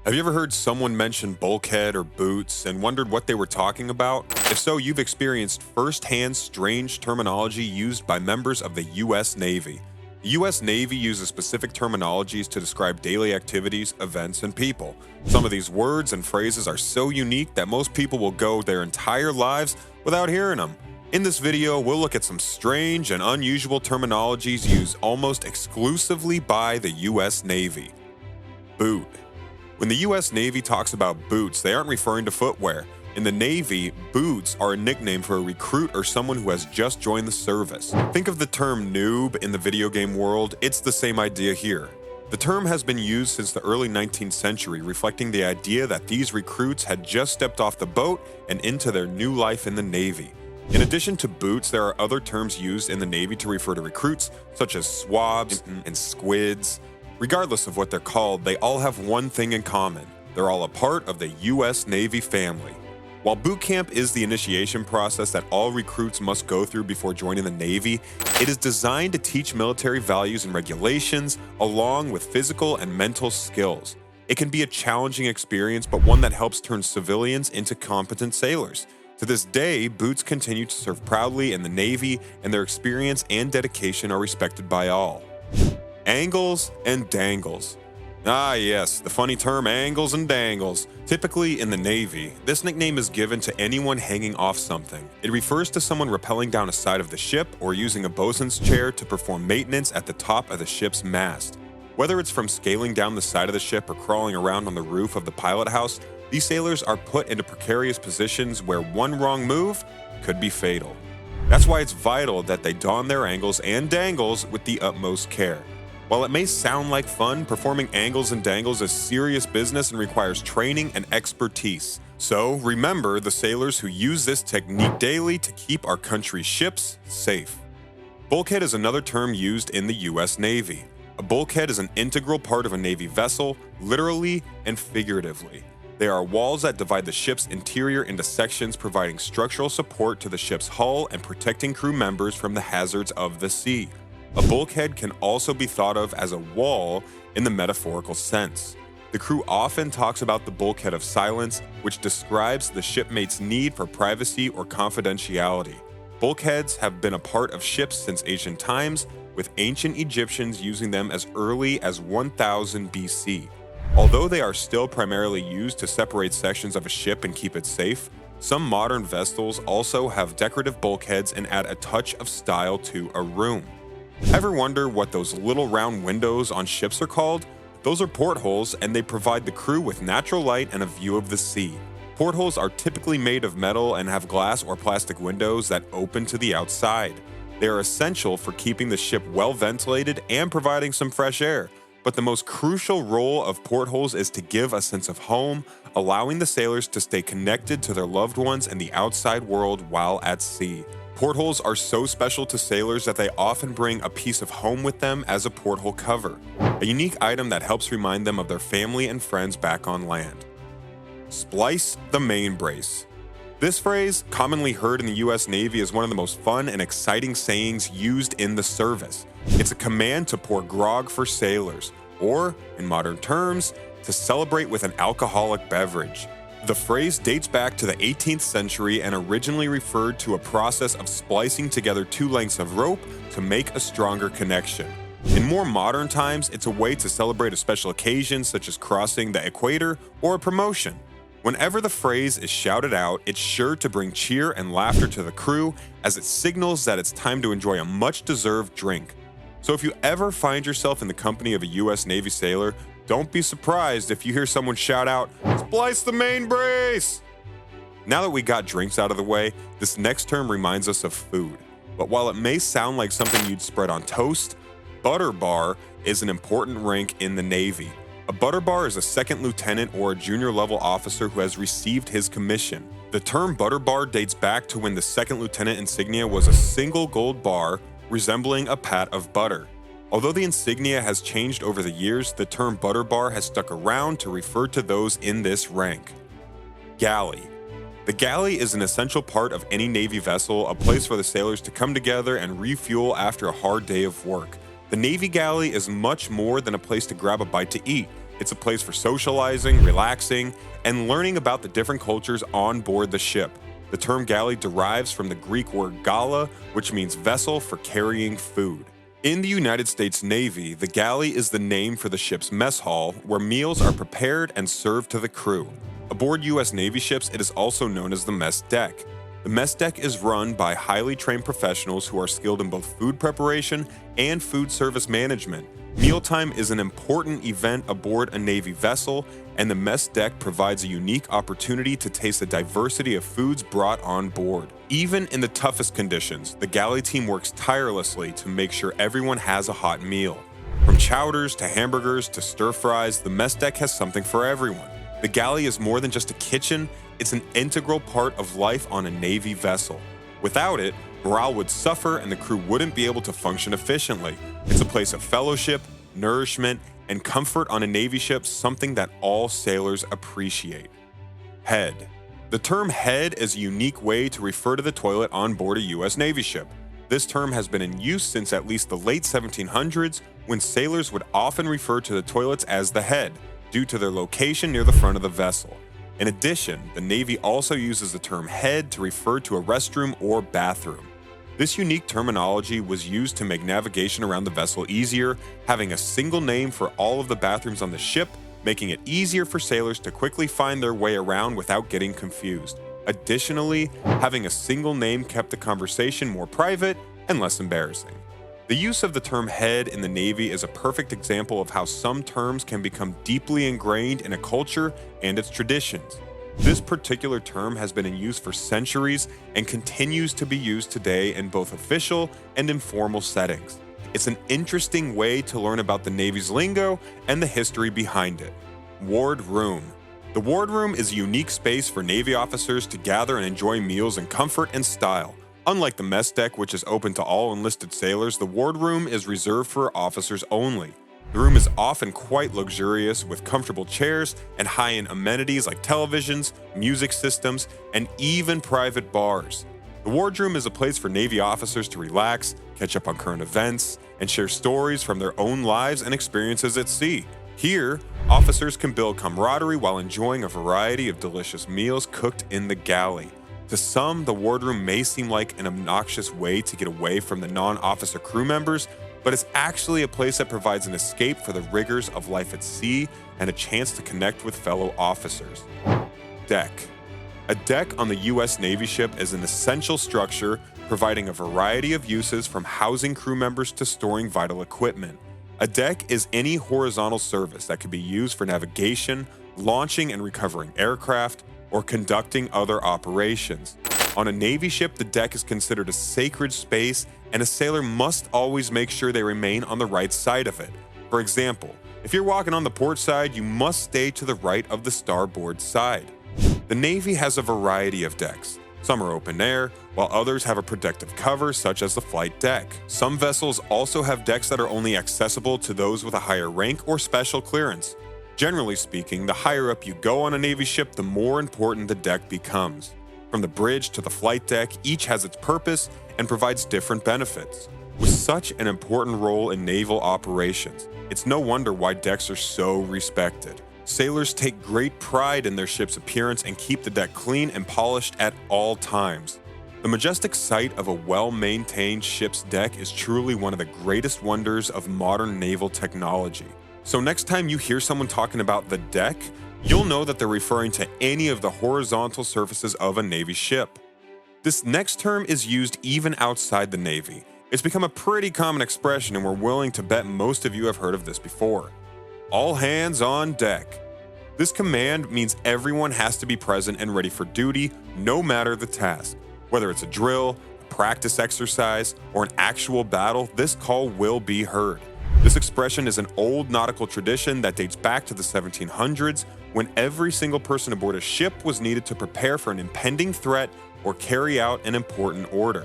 Have you ever heard someone mention bulkhead or boots and wondered what they were talking about? If so, you've experienced firsthand strange terminology used by members of the U.S. Navy. The U.S. Navy uses specific terminologies to describe daily activities, events, and people. Some of these words and phrases are so unique that most people will go their entire lives without hearing them. In this video, we'll look at some strange and unusual terminologies used almost exclusively by the U.S. Navy. Boot. When the U.S. Navy talks about boots, they aren't referring to footwear. In the Navy, boots are a nickname for a recruit or someone who has just joined the service. Think of the term noob in the video game world. It's the same idea here. The term has been used since the early 19th century, reflecting the idea that these recruits had just stepped off the boat and into their new life in the Navy. In addition to boots, there are other terms used in the Navy to refer to recruits, such as swabs and squids. Regardless of what they're called, they all have one thing in common. They're all a part of the U.S. Navy family. While boot camp is the initiation process that all recruits must go through before joining the Navy, it is designed to teach military values and regulations, along with physical and mental skills. It can be a challenging experience, but one that helps turn civilians into competent sailors. To this day, boots continue to serve proudly in the Navy, and their experience and dedication are respected by all. Angles and dangles. Ah yes, the funny term angles and dangles. Typically in the Navy, this nickname is given to anyone hanging off something. It refers to someone rappelling down a side of the ship or using a bosun's chair to perform maintenance at the top of the ship's mast. Whether it's from scaling down the side of the ship or crawling around on the roof of the pilot house, these sailors are put into precarious positions where one wrong move could be fatal. That's why it's vital that they don their angles and dangles with the utmost care. While it may sound like fun, performing angles and dangles is serious business and requires training and expertise. So remember the sailors who use this technique daily to keep our country's ships safe. Bulkhead is another term used in the U.S. Navy. A bulkhead is an integral part of a Navy vessel, literally and figuratively. They are walls that divide the ship's interior into sections, providing structural support to the ship's hull and protecting crew members from the hazards of the sea. A bulkhead can also be thought of as a wall in the metaphorical sense. The crew often talks about the bulkhead of silence, which describes the shipmate's need for privacy or confidentiality. Bulkheads have been a part of ships since ancient times, with ancient Egyptians using them as early as 1000 BC. Although they are still primarily used to separate sections of a ship and keep it safe, some modern vessels also have decorative bulkheads and add a touch of style to a room. Ever wonder what those little round windows on ships are called? Those are portholes, and they provide the crew with natural light and a view of the sea. Portholes are typically made of metal and have glass or plastic windows that open to the outside. They are essential for keeping the ship well ventilated and providing some fresh air. But the most crucial role of portholes is to give a sense of home, allowing the sailors to stay connected to their loved ones and the outside world while at sea. Portholes are so special to sailors that they often bring a piece of home with them as a porthole cover, a unique item that helps remind them of their family and friends back on land. Splice the MAINBRACE. This phrase, commonly heard in the U.S. Navy, is one of the most fun and exciting sayings used in the service. It's a command to pour grog for sailors, or, in modern terms, to celebrate with an alcoholic beverage. The phrase dates back to the 18th century and originally referred to a process of splicing together two lengths of rope to make a stronger connection. In more modern times, it's a way to celebrate a special occasion such as crossing the equator or a promotion. Whenever the phrase is shouted out, it's sure to bring cheer and laughter to the crew as it signals that it's time to enjoy a much-deserved drink. So if you ever find yourself in the company of a U.S. Navy sailor, don't be surprised if you hear someone shout out, "Splice the MAINBRACE!" Now that we got drinks out of the way, this next term reminds us of food. But while it may sound like something you'd spread on toast, butter bar is an important rank in the Navy. A butter bar is a second lieutenant or a junior level officer who has received his commission. The term butter bar dates back to when the second lieutenant insignia was a single gold bar resembling a pat of butter. Although the insignia has changed over the years, the term butter bar has stuck around to refer to those in this rank. Galley. The galley is an essential part of any Navy vessel, a place for the sailors to come together and refuel after a hard day of work. The Navy galley is much more than a place to grab a bite to eat. It's a place for socializing, relaxing, and learning about the different cultures on board the ship. The term galley derives from the Greek word gala, which means vessel for carrying food. In the United States Navy, the galley is the name for the ship's mess hall, where meals are prepared and served to the crew. Aboard U.S. Navy ships, it is also known as the mess deck. The mess deck is run by highly trained professionals who are skilled in both food preparation and food service management. Mealtime is an important event aboard a Navy vessel, and the mess deck provides a unique opportunity to taste the diversity of foods brought on board. Even in the toughest conditions, the galley team works tirelessly to make sure everyone has a hot meal. From chowders to hamburgers to stir fries, the mess deck has something for everyone. The galley is more than just a kitchen, it's an integral part of life on a Navy vessel. Without it, morale would suffer and the crew wouldn't be able to function efficiently. It's a place of fellowship, nourishment, and comfort on a Navy ship, something that all sailors appreciate. Head. The term head is a unique way to refer to the toilet on board a U.S. Navy ship. This term has been in use since at least the late 1700s, when sailors would often refer to the toilets as the head, due to their location near the front of the vessel. In addition, the Navy also uses the term head to refer to a restroom or bathroom. This unique terminology was used to make navigation around the vessel easier, having a single name for all of the bathrooms on the ship, making it easier for sailors to quickly find their way around without getting confused. Additionally, having a single name kept the conversation more private and less embarrassing. The use of the term head in the Navy is a perfect example of how some terms can become deeply ingrained in a culture and its traditions. This particular term has been in use for centuries and continues to be used today in both official and informal settings. It's an interesting way to learn about the Navy's lingo and the history behind it. Ward room. The ward room is a unique space for Navy officers to gather and enjoy meals in comfort and style. Unlike the mess deck, which is open to all enlisted sailors, the ward room is reserved for officers only. The room is often quite luxurious, with comfortable chairs and high-end amenities like televisions, music systems, and even private bars. The wardroom is a place for Navy officers to relax, catch up on current events, and share stories from their own lives and experiences at sea. Here, officers can build camaraderie while enjoying a variety of delicious meals cooked in the galley. To some, the wardroom may seem like an obnoxious way to get away from the non-officer crew members, but it's actually a place that provides an escape for the rigors of life at sea and a chance to connect with fellow officers. Deck. A deck on the U.S. Navy ship is an essential structure, providing a variety of uses from housing crew members to storing vital equipment. A deck is any horizontal surface that can be used for navigation, launching and recovering aircraft, or conducting other operations. On a Navy ship, the deck is considered a sacred space, and a sailor must always make sure they remain on the right side of it. For example, if you're walking on the port side, you must stay to the right of the starboard side. The Navy has a variety of decks. Some are open air, while others have a protective cover, such as the flight deck. Some vessels also have decks that are only accessible to those with a higher rank or special clearance. Generally speaking, the higher up you go on a Navy ship, the more important the deck becomes. From the bridge to the flight deck, each has its purpose and provides different benefits. With such an important role in naval operations, it's no wonder why decks are so respected. Sailors take great pride in their ship's appearance and keep the deck clean and polished at all times. The majestic sight of a well-maintained ship's deck is truly one of the greatest wonders of modern naval technology. So next time you hear someone talking about the deck, you'll know that they're referring to any of the horizontal surfaces of a Navy ship. This next term is used even outside the Navy. It's become a pretty common expression, and we're willing to bet most of you have heard of this before. All hands on deck. This command means everyone has to be present and ready for duty, no matter the task. Whether it's a drill, a practice exercise, or an actual battle, this call will be heard. This expression is an old nautical tradition that dates back to the 1700s, when every single person aboard a ship was needed to prepare for an impending threat or carry out an important order.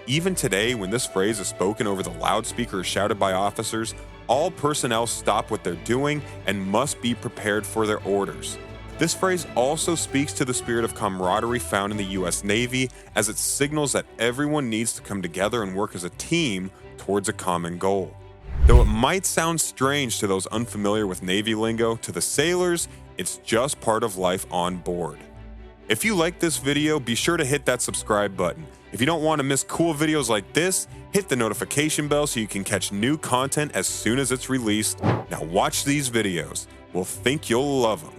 Even today, when this phrase is spoken over the loudspeaker or shouted by officers, all personnel stop what they're doing and must be prepared for their orders. This phrase also speaks to the spirit of camaraderie found in the U.S. Navy, as it signals that everyone needs to come together and work as a team towards a common goal. Though it might sound strange to those unfamiliar with Navy lingo, to the sailors, it's just part of life on board. If you like this video, be sure to hit that subscribe button. If you don't want to miss cool videos like this, hit the notification bell so you can catch new content as soon as it's released. Now watch these videos. We'll think you'll love them.